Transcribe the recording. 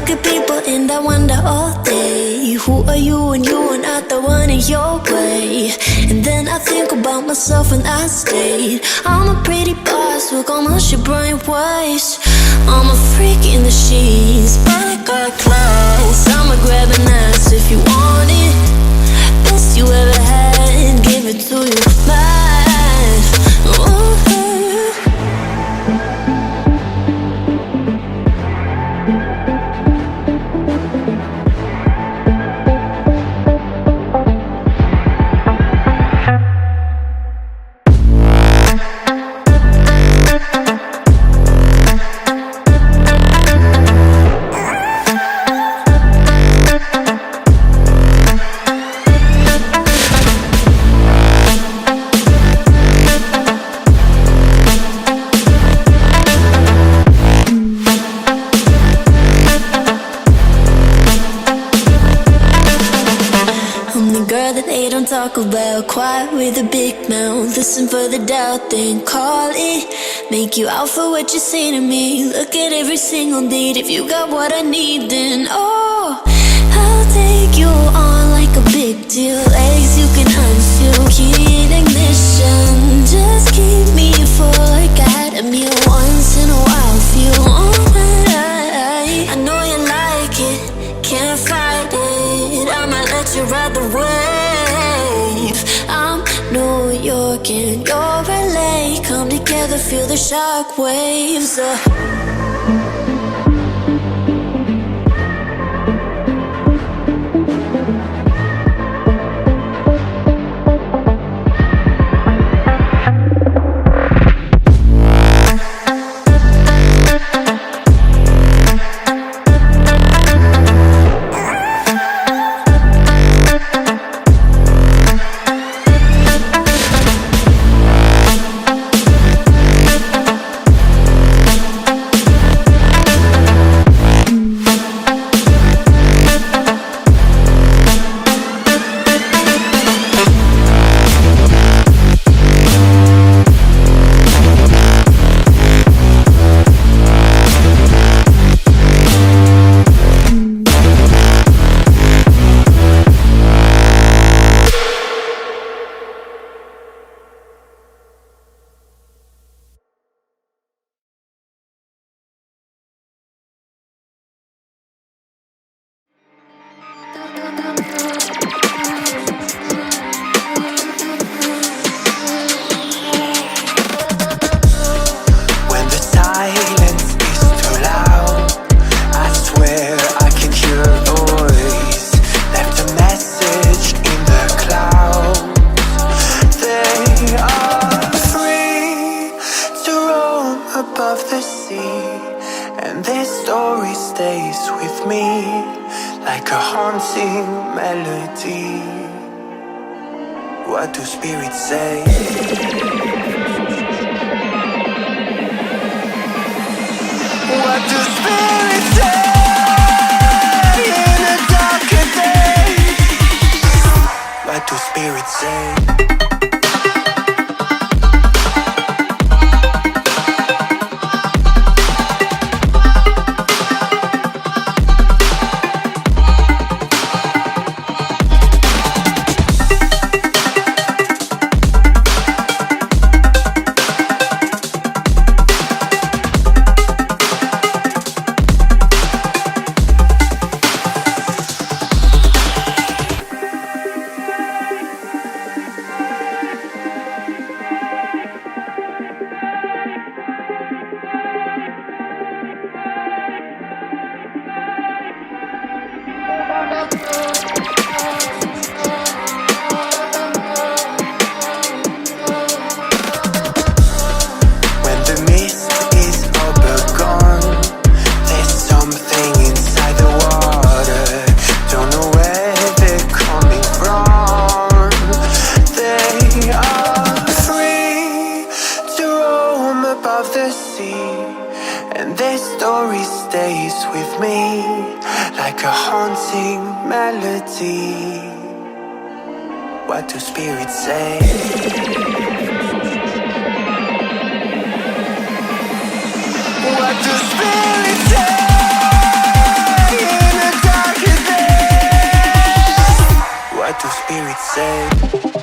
look at people and I wonder all day, who are you and you are not the one in your way. And then I think about myself and I state, I'm a pretty boss with almost your brain waves. I'm a freak in the sheets, but I got class. I'ma grab an ass if you want it. Best you ever had, give it to you bad. Ooh. Talk about quiet with a big mouth. Listen for the doubt, then call it. Make you out for what you say to me. Look at every single date. If you got what I need, then oh, I'll take you on like a big deal. Legs you can unfeel, key in ignition. Just keep me full like I had a meal once in a while. Feel alright. I know you like it, can't fight it. I'ma let you ride the wave. I'm New York and you're LA. Come together, feel the shock waves. What do spirits say? What do spirits say in a darker day? What do spirits say? What do spirits say? What do spirits say spirits say?